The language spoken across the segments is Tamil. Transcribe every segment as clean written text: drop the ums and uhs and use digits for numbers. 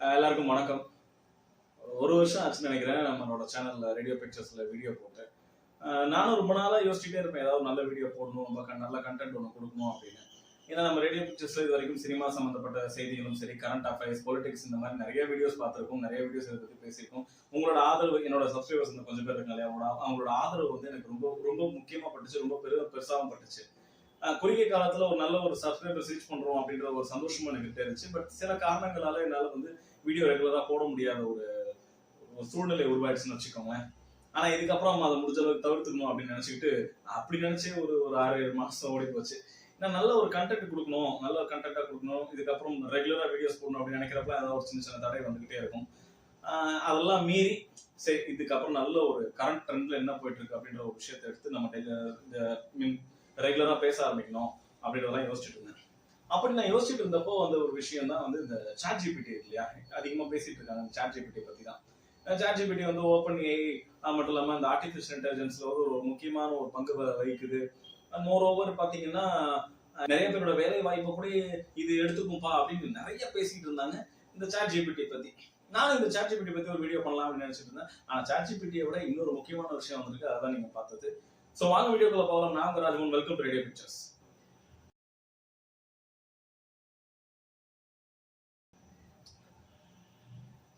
எல்லாருக்கும் வணக்கம். ஒரு வருஷம் ஆச்சுன்னு நினைக்கிறேன் நம்மளோட சேனல்ல ரேடியோ பிக்சர்ஸ்ல வீடியோ போட்டு. நானும் ரொம்ப நாளா யோசிச்சுட்டே இருப்பேன், ஏதாவது நல்ல வீடியோ போடணும், ரொம்ப நல்ல கண்டென்ட் ஒன்று கொடுக்கணும் அப்படின்னு. ஏன்னா நம்ம ரேடியோ பிக்சர்ஸ்ல இது வரைக்கும் சினிமா சம்பந்தப்பட்ட செய்திகளும் சரி, கரண்ட் அஃபேர்ஸ், பொலிட்டிக்ஸ் இந்த மாதிரி நிறைய வீடியோஸ் பார்த்துருக்கோம், நிறைய வீடியோஸ் இதை பத்தி பேசியிருக்கோம். உங்களோட ஆதரவு, என்னோட சப்ஸ்கிரைபர்ஸ் கொஞ்சம் பேர் இருக்காங்க இல்லையா, அவங்களோட ஆதரவு வந்து எனக்கு ரொம்ப ரொம்ப முக்கியமா பட்டுச்சு, ரொம்ப பெருசாகவும் பட்டுச்சு. குறுகிய காலத்துல ஒரு நல்ல ஒரு சப்ஸ்கிரைபர் ரீச் பண்றோம் அப்படின்ற ஒரு சந்தோஷமா எனக்கு தெரிஞ்சு. பட் சில காரணங்களால என்னால வந்து வீடியோ ரெகுலரா போட முடியாத ஒரு சூழ்நிலை உருவாயிடுச்சுன்னு வச்சுக்கோங்களேன். ஆனா இதுக்கப்புறம் அதை முடிஞ்ச அளவுக்கு தவிர்த்துக்கணும் அப்படின்னு நினைச்சுக்கிட்டு அப்படி நினைச்சே ஒரு 6-7 மாசம் ஓடி போச்சு. நான் நல்ல ஒரு கண்டென்ட் கொடுக்கணும், நல்ல ஒரு கண்டென்ட்டா கொடுக்கணும், இதுக்கப்புறம் ரெகுலரா வீடியோஸ் போடணும் அப்படின்னு நினைக்கிறப்ப ஏதாவது ஒரு சின்ன சின்ன தடை வந்துகிட்டே இருக்கும். அதெல்லாம் மீறி சரி, இதுக்கப்புறம் நல்ல ஒரு கரண்ட் ட்ரெண்ட்ல என்ன போயிட்டு இருக்கு அப்படின்ற ஒரு விஷயத்தை எடுத்து நம்ம ரெகுலரா பேச ஆரம்பிக்கணும் அப்படின்றதெல்லாம் யோசிச்சுட்டு இருந்தேன். அப்படி நான் யோசிச்சுட்டு இருந்தப்போ வந்து ஒரு விஷயம் தான் வந்து இந்த ChatGPT இருக்கு இல்லையா, அதிகமா பேசிட்டு இருக்காங்க ChatGPT பத்தி தான். ChatGPT வந்து ஓப்பன் ஏஐ மட்டும் இல்லாம இந்த ஆர்டிபிஷியல் இன்டெலிஜென்ஸ்ல ஒரு முக்கியமான ஒரு பங்கு வகிக்குது. மோர் ஓவர் பாத்தீங்கன்னா நிறைய பேரோட வேலை வாய்ப்பை கூட இது எடுத்துக்கும்பா அப்படின்னு நிறைய பேசிட்டு இருந்தாங்க இந்த ChatGPT பத்தி. நானும் இந்த ChatGPT பத்தி ஒரு வீடியோ பண்ணலாம் அப்படின்னு நினைச்சிட்டு இருந்தேன். ஆனா ChatGPT விட இன்னொரு முக்கியமான விஷயம் வந்திருக்கு, அதான் நீங்க பார்த்தது. சோ வாங்க வீடியோக்குள்ள போகலாம். நான் உங்க Rajmohan. Welcome to radio pictures.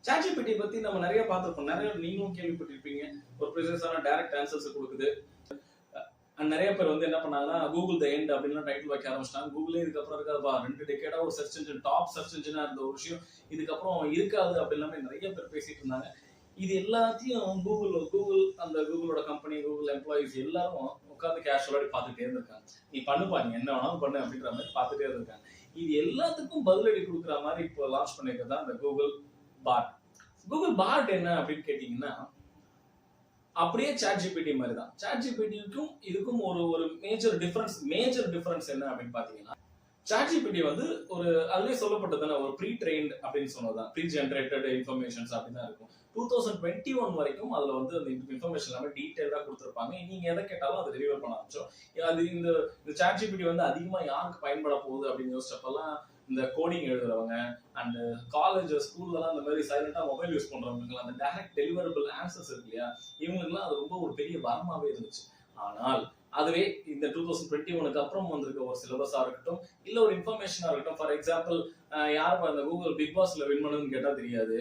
ChatGPT பத்தி நம்ம நிறைய பார்த்திருப்போம், நிறைய நீங்களும் கேள்விப்பட்டிருப்பீங்க. ஒரு ப்ரிசைஸான டைரக்ட் ஆன்சர்ஸ் கொடுக்குது. நிறைய பேர் வந்து என்ன பண்ணாங்கன்னா கூகுள் த எண்ட் அப்படின்னு டைட்டில் வைக்க ஆரம்பிச்சிட்டாங்க. கூகுளே இதுக்கப்புறம் இருக்காதுப்பா, 2 டெக்கேடா ஒரு சர்ச் இன்ஜின், டாப் சர்ச் இன்ஜினா இருந்த ஒரு விஷயம் இதுக்கப்புறம் இருக்காது அப்படின்னு நிறைய பேர் பேசிட்டு இருந்தாங்க. இது எல்லாத்தையும் கூகுள் அந்த கூகுளோட கம்பெனி, கூகுள் எம்ப்ளாயிஸ் எல்லாரும் உட்காந்து கேஷுவலா பார்த்துட்டே இருந்திருக்காங்க. நீ பண்ணுப்பா, நீ என்ன வேணாலும் பண்ணு அப்படின்ற மாதிரி பார்த்துட்டே இருந்திருக்காங்க. இது எல்லாத்துக்கும் பதிலடி கொடுக்குற மாதிரி இப்போ லான்ச் பண்ணிருக்கிறது தான் இந்த கூகுள் பார்ட். கூகுள் பார்ட் என்ன அப்படின்னு கேட்டீங்கன்னா, அப்படியே ChatGPT மாதிரி தான். ChatGPTக்கும் இதுக்கும் ஒரு மேஜர் டிஃபரன்ஸ் என்ன அப்படின்னு பாத்தீங்கன்னா, ChatGPT வந்து ஒரு அதுலயே சொல்லப்பட்டதுன்னா ஒரு ப்ரீ ட்ரெயின்ட் அப்படின்னு சொன்னதுதான், ப்ரீ ஜென்ரேட்டட் இன்ஃபர்மேஷன்ஸ் அப்படின்னு இருக்கும். 2021 வரைக்கும் அதுல வந்து அந்த இன்ஃபர்மேஷன் எல்லாமே டீடைலா கொடுத்துருப்பாங்க. நீங்க எதை கேட்டாலும் அதை டெலிவர் பண்ண ஆரம்பிச்சோம். அது இந்த ChatGPT வந்து அதிகமா யாருக்கு பயன்பட போகுது அப்படின்னு யோசிச்சப்பெல்லாம் இந்த கோடிங் எழுதுறவங்க அண்ட் காலேஜ் ஸ்கூல்லலாம் அந்த மாதிரி சைலண்டா மொபைல் யூஸ் பண்றவங்க, அந்த டைரக்ட் டெலிவரபிள் ஆன்சர்ஸ் இருக்கு இல்லையா, இவங்களுக்குலாம் அது ரொம்ப ஒரு பெரிய வரமாவே இருந்துச்சு. ஆனால் அதுவே இந்த 2021க்கு அப்புறம் வந்திருக்க ஒரு சிலபஸா இருக்கட்டும், இல்ல ஒரு இன்ஃபர்மேஷனா இருக்கட்டும். ஃபார் எக்ஸாம்பிள், யாருப்பா இந்த கூகுள் பிக் பாஸ்ல வின் பண்ணணும்னு கேட்டா தெரியாது.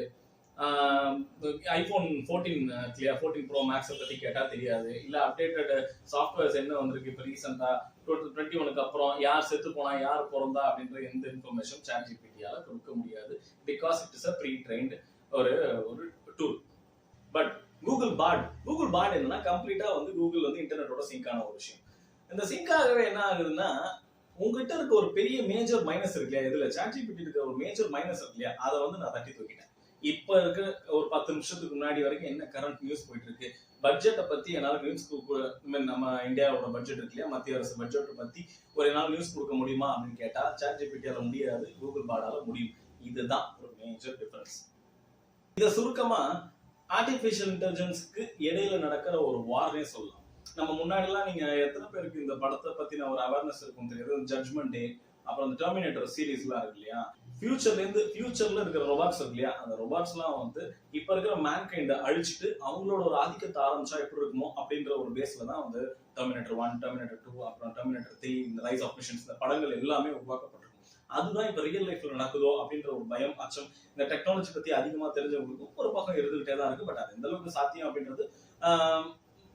ஐபோன் 14 ப்ரோ மேக்ஸ் பத்தி கேட்டா தெரியாது. இல்ல அப்டேட்டட் சாஃப்ட்வேர்ஸ் என்ன வந்திருக்கு இப்ப ரீசெண்டா 2021க்கு அப்புறம், யார் செத்து போனா யார் பிறந்தா அப்படின்ற எந்த இன்ஃபர்மேஷன் ChatGPT-யால கொடுக்க முடியாது. Because it is a pre-trained ஒரு டூல். பட் கூகுள் பார்ட் என்னன்னா கம்ப்ளீட்டா வந்து கூகுள் வந்து இன்டர்நெட்டோட சிங்க் ஆன ஒரு விஷயம். இந்த சிங்க் ஆகவே என்ன ஆகுதுன்னா, உங்ககிட்ட இருக்க ஒரு பெரிய மேஜர் மைனஸ் இருக்கு இல்லையா, இதுல ChatGPT இருக்க ஒரு மேஜர் மைனஸ் இருக்கு இல்லையா, அதை வந்து நான் தட்டி தூக்கிட்டேன். இப்ப இருக்க ஒரு 10 நிமிஷத்துக்கு முன்னாடி வரைக்கும் என்ன கரண்ட் நியூஸ் போயிட்டு இருக்கு, பட்ஜெட்டை பத்தி என்னால நியூஸ் நம்ம இந்தியாவோட பட்ஜெட் இருக்கு இல்லையா, மத்திய அரசு பட்ஜெட்டை பத்தி ஒரு நாள் நியூஸ் கொடுக்க முடியுமா அப்படின்னு கேட்டா ChatGPT-யால முடியாது, கூகுள் பார்டால முடியும். இதுதான் ஒரு மேஜர் டிஃபரன்ஸ். இதை சுருக்கமா ஆர்டிபிஷியல் இன்டெலிஜென்ஸ்க்கு இடையில நடக்கிற ஒரு வார்னே சொல்லலாம். நம்ம முன்னாடி எல்லாம் நீங்க எத்தனை பேருக்கு இந்த படத்தை பத்தின ஒரு அவேர்னஸ் இருக்கும் தெரியாது. ஜட்ஜ்மெண்ட் டே, அப்புறம் இந்த டெர்மினேட்டர் சீரீஸ் எல்லாம் இருக்கு இல்லையா, ஃபியூச்சர்ல இருக்கிற ரொபாட்ஸ் இருக்கு இல்லையா, அந்த ரொபாட்ஸ் எல்லாம் வந்து இப்ப இருக்கிற மேன்கைண்ட அழிச்சிட்டு அவங்களோட ஒரு ஆதிக்கத்தை ஆரம்பிச்சா எப்படி இருக்குமோ அப்படின்ற ஒரு பேஸ்ல தான் வந்து டெர்மினேட்டர் 1, டெர்மினேட்டர் 2, அப்புறம் டெர்மினேட்டர் 3, இந்த ரைஸ் ஆஃப் மிஷன்ஸ், இந்த படங்கள் எல்லாமே உருவாக்கப்பட்டிருக்கும். அதுதான் இப்ப ரியல் லைஃப்ல நடக்குதோ அப்படின்ற ஒரு பயம், அச்சம் இந்த டெக்னாலஜி பத்தி அதிகமா தெரிஞ்சவங்களுக்கும் ஒரு பக்கம் இருந்துகிட்டே தான் இருக்கு. பட் அது எந்த அளவுக்கு சாத்தியம் அப்படின்றது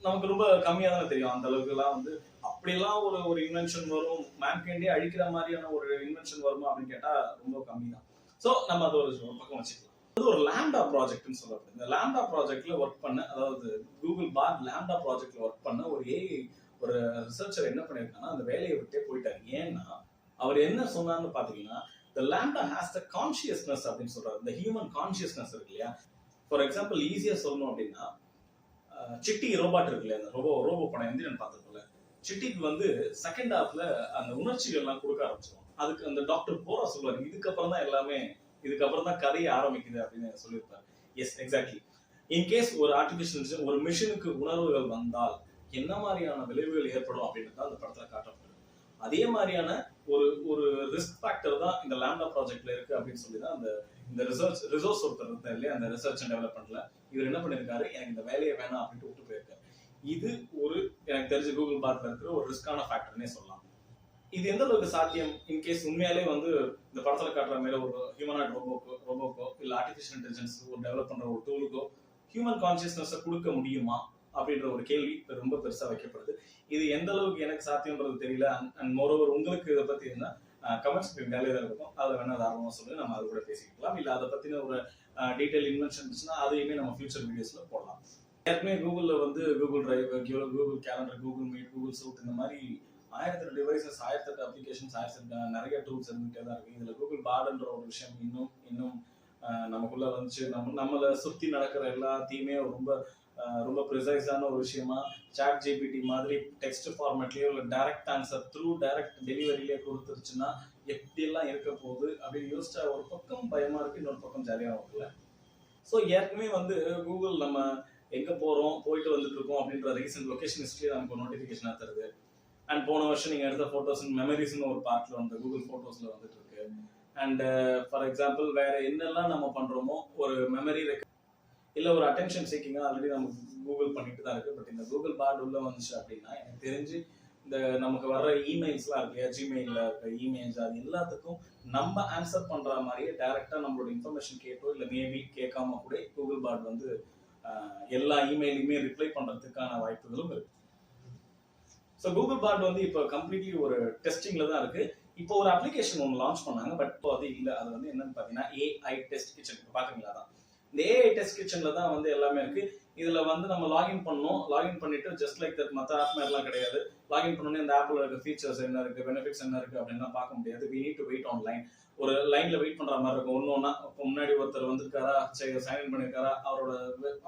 நமக்கு ரொம்ப கம்மியா தானே தெரியும். அந்த அளவுக்கு எல்லாம் வந்து அப்படியெல்லாம் ஒரு இன்வென்ஷன் வரும், மேன்கைண்டே அழிக்கிற மாதிரியான ஒரு இன்வென்ஷன் வருமா அப்படின்னு கேட்டா ரொம்ப கம்மி தான். சோ நம்ம அது ஒரு பக்கம் வச்சுக்கலாம். அது ஒரு LaMDA ப்ராஜெக்ட்னு சொல்லப்படுது. இந்த LaMDA ப்ராஜெக்ட்ல ஒர்க் பண்ண, அதாவது கூகுள் பார்ட் LaMDA ப்ராஜெக்ட்ல ஒர்க் பண்ண ஒரு ஏஐ ஒரு ரிசர்ச்சர் என்ன பண்ணிருக்காங்கன்னா, அந்த வேலையை விட்டே போயிட்டாரு. ஏன்னா அவர் என்ன சொன்னார்னு பாத்தீங்கன்னா, the LaMDA has the consciousness அப்படின்னு சொல்றாரு. இந்த ஹியூமன் கான்சியஸ்னஸ் இருக்கு இல்லையா. ஃபார் எக்ஸாம்பிள் ஈஸியா சொல்லணும் அப்படின்னா, சிட்டி ரோபாட் இருக்கு இல்லையா, அந்த ரோபோ படம் எந்திரன் பார்த்துருக்கோம்ல, சிட்டிக்கு வந்து செகண்ட் ஹாஃப்ல அந்த உணர்ச்சிகள் எல்லாம் கொடுக்க ஆரம்பிச்சிடும். அதுக்கு அந்த டாக்டர் போரா சொல்லுவாரு, இதுக்கப்புறம் தான் கதையை ஆரம்பிக்குது அப்படின்னு சொல்லியிருப்பாரு. Yes, exactly. இன்கேஸ் ஒரு ஆர்டிபிஷியல் ஒரு மிஷினுக்கு உணர்வுகள் வந்தால் என்ன மாதிரியான விளைவுகள் ஏற்படும் அப்படின்றது அந்த படத்துல காட்டப்படும். அதே மாதிரியான ஒரு ரிஸ்க் ஃபேக்டர் தான் இந்த LaMDA ப்ராஜெக்ட்ல இருக்கு அப்படின்னு சொல்லி தான் அந்த இந்த ரிசோர்ஸ் ஒருத்தர் இருந்தார் இல்லையா, அந்த ரிசர்ச் அண்ட் டெவலப்மெண்ட்ல இவர் என்ன பண்ணிருக்காரு, எனக்கு இந்த வேலையை வேணாம் அப்படின்ட்டு விட்டு போயிருக்காரு. இது ஒரு எனக்கு தெரிஞ்ச கூகுள் பார்ட்ல இருக்கிற ஒரு ரிஸ்கான ஃபேக்டர்னே சொல்லலாம். இது எந்த அளவுக்கு சாத்தியம், இன்கேஸ் உண்மையாலே வந்து இந்த படத்துல காட்டுற மாதிரி ஒரு ஹியூமனாய்ட் ரோபோக்கோ இல்ல ஆர்டிஃபிஷியல் இன்டெலிஜென்ஸ் ஒரு டெவலப் பண்ற ஒரு டூலுக்கோ ஹியூமன் கான்சியஸ்னஸ் கொடுக்க முடியுமா அப்படின்ற ஒரு கேள்வி ரொம்ப பெருசா வைக்கப்படுது. இது எந்த அளவுக்கு எனக்கு சாத்தியம்ன்றது தெரியல. அண்ட் மோரோவர் உங்களுக்கு இதை பத்தி என்ன கமெண்ட்ஸ் கேலரியில இருக்கும், அதை வேணா தாராளமா சொல்லி நம்ம அது கூட பேசிக்கலாம். இல்ல அதை பத்தின ஒரு டீடைல் இன்வென்ஷன் இருந்துச்சுன்னா அதையுமே நம்ம ஃபியூச்சர் வீடியோஸ்ல போடலாம். ஏற்கனவே கூகுள்ல வந்து Google drive, Google calendar, Google meet, Google suite இந்த மாதிரி 1008 டிவைசஸ், 1008 அப்ளிகேஷன்ஸ், 1008 நிறைய டூல்ஸ் இருந்துகிட்டே தான் இருக்கு. இதுல கூகுள் பார்டுன்ற ஒரு விஷயம் இன்னும் நமக்குள்ள வந்துச்சு. நம்மளை சுத்தி நடக்கிற எல்லாத்தையுமே ரொம்ப ப்ரிசைஸான ஒரு விஷயமா சாட் ஜிபிடி மாதிரி டெக்ஸ்ட் ஃபார்மேட்லயோ இல்லை டைரக்ட் ஆன்சர் த்ரூ டைரக்ட் டெலிவரியிலே கொடுத்துருச்சுன்னா எப்படியெல்லாம் இருக்க போகுது அப்படின்னு யோசிச்சா ஒரு பக்கம் பயமா இருக்கு, இன்னொரு பக்கம் ஜாலியாக இருக்குல்ல. ஸோ ஏற்கனவே வந்து கூகுள் நம்ம எங்க போறோம், போயிட்டு வந்துட்டு இருக்கோம் அப்படின்ற ரீசன்ட் லொகேஷன் ஹிஸ்டரி நமக்கு ஒரு நோட்டிஃபிகேஷனா தருது. அண்ட் போன வருஷம் நீங்க எடுத்த போட்டோஸ் மெமரிஸ்னு ஒரு பார்ட்ல வந்து கூகுள் போட்டோஸ்ல வந்துட்டு இருக்கு. அண்ட் ஃபார் எக்ஸாம்பிள் வேற என்னெல்லாம் நம்ம பண்றோமோ ஒரு மெமரி இல்ல ஒரு அட்டென்ஷன் சீக்கிங்கா ஆல்ரெடி நம்ம கூகுள் பண்ணிட்டு தான் இருக்கு. பட் இந்த கூகுள் பார்ட் உள்ள வந்துச்சு அப்படின்னா எனக்கு தெரிஞ்சு இந்த நமக்கு வர்ற இமெயில்ஸ்லாம் இருக்கு இல்லையா, ஜிமெயில்ல இருக்க இமெயில்ஸ் அது எல்லாத்துக்கும் நம்ம ஆன்சர் பண்ற மாதிரியே டைரக்டா நம்மளோட இன்ஃபர்மேஷன் கேட்டோ இல்ல மேபி கேட்காம கூட கூகுள் பார்ட் வந்து எல்லா இமெயிலுமே ரிப்ளை பண்றதுக்கான வாய்ப்புகளும் இருக்கு. ஸோ கூகுள் பார்ட் வந்து இப்போ கம்ப்ளீட்லி ஒரு டெஸ்டிங்ல தான் இருக்கு. இப்போ ஒரு அப்ளிகேஷன் ஒன்று லான்ச் பண்ணாங்க, பட் இப்போ அது இல்லை. அது வந்து என்னன்னு பார்த்தீங்கன்னா ஏஐ டெஸ்ட் கிச்சன். இப்போ பாத்தீங்களா தான் இந்த ஏஐ டெஸ்ட் கிச்சன்ல தான் வந்து எல்லாமே இருக்கு. இதுல வந்து நம்ம லாகின் பண்ணணும். லாகின் பண்ணிட்டு ஜஸ்ட் லைக் தட் மற்ற ஆப் மாதிரிலாம் கிடையாது. லாகின் பண்ணோன்னே இந்த ஆப்ல இருக்க ஃபீச்சர்ஸ் என்ன இருக்கு, பெனிஃபிட்ஸ் என்ன இருக்கு அப்படின்லாம் பார்க்க முடியாது. We need to wait on line. ஒரு லைன்ல வெயிட் பண்ற மாதிரி இருக்கும். ஒன்னொன்னா இப்போ முன்னாடி ஒருத்தர் வந்திருக்காரா, சைன் பண்ணிருக்காரா,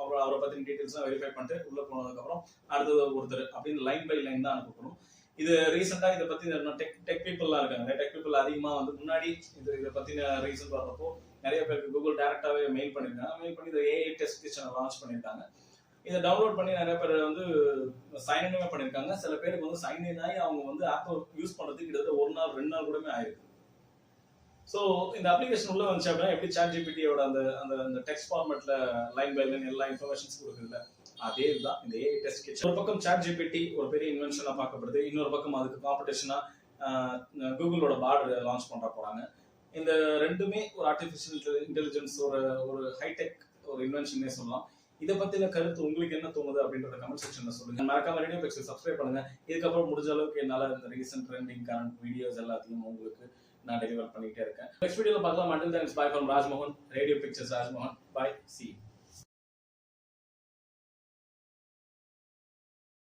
அவரை பத்தின டீடைல்ஸ் வெரிஃபை பண்ணிட்டு உள்ள போனதுக்கு அப்புறம் அடுத்தது ஒருத்தர் அப்படின்னு லைன் பை லைன் தான் அனுப்பப்படும். இது ரீசெண்டா இதை பத்தி டெக் பீப்புள்லாம் இருக்காங்க. டெக் பீப்புள் அதிகமா வந்து முன்னாடி இதை பத்தின ரீசன் வர்றப்போ நிறைய பேருக்கு கூகுள் டைரக்டாவே மெயில் பண்ணிருக்காங்க. மெயில் பண்ணி இதை ஏஐ டெஸ்ட் கிச்சனை லான்ச் பண்ணிருக்காங்க. இதை டவுன்லோட் பண்ணி நிறைய பேர் வந்து சைன்இனுமே பண்ணிருக்காங்க. சில பேருக்கு வந்து சைன்இன் ஆகி அவங்க வந்து ஆப் யூஸ் பண்றதுக்கு கிட்டத்தட்ட 1 நாள் 2 நாள் கூடமே ஆயிருக்கு. ஸோ இந்த அப்ளிகேஷன் உள்ள வந்துச்சு அப்படின்னா எப்படி சாட் ஜிபிடியோட அந்த டெக்ஸ்ட் ஃபார்மேட்ல லைன் பை லைன் எல்லா இன்ஃபர்மேஷன்ஸ் கொடுக்குதுல்ல, அதே தான் இந்த ஏஐ டெஸ்ட் கிச்சன். ஒரு பக்கம் சாட் ஜிபிடி ஒரு பெரிய இன்வென்ஷனா பார்க்கப்படுது, இன்னொரு பக்கம் அதுக்கு காம்படிஷனா கூகுளோட பார்டு லான்ச் பண்ற போறாங்க. இந்த ரெண்டுமே ஒரு ஆர்டிஃபிஷியல் இன்டெலிஜென்ஸ் ஒரு ஹைடெக் ஒரு இன்வென்ஷனே சொல்லலாம். இதை பத்தின கருத்து உங்களுக்கு என்ன தோணுது அப்படின்றத கமெண்ட் செக்ஷன்ல சொல்லுங்க. மறக்காம ரேடியோ பிக்ஸை சப்ஸ்கிரைப் பண்ணுங்க. இதுக்கப்புறம் முடிஞ்ச அளவுக்கு என்னால இந்த ரீசன்ட் ட்ரெண்டிங் கரண்ட் வீடியோஸ் எல்லாத்தையும் உங்களுக்கு நான் டெலிவர் பண்ணிட்டே இருக்கேன். நெக்ஸ்ட் வீடியோல பார்க்கலாம். until then, bye from Rajmohan, radio pictures Rajmohan. Bye, see you.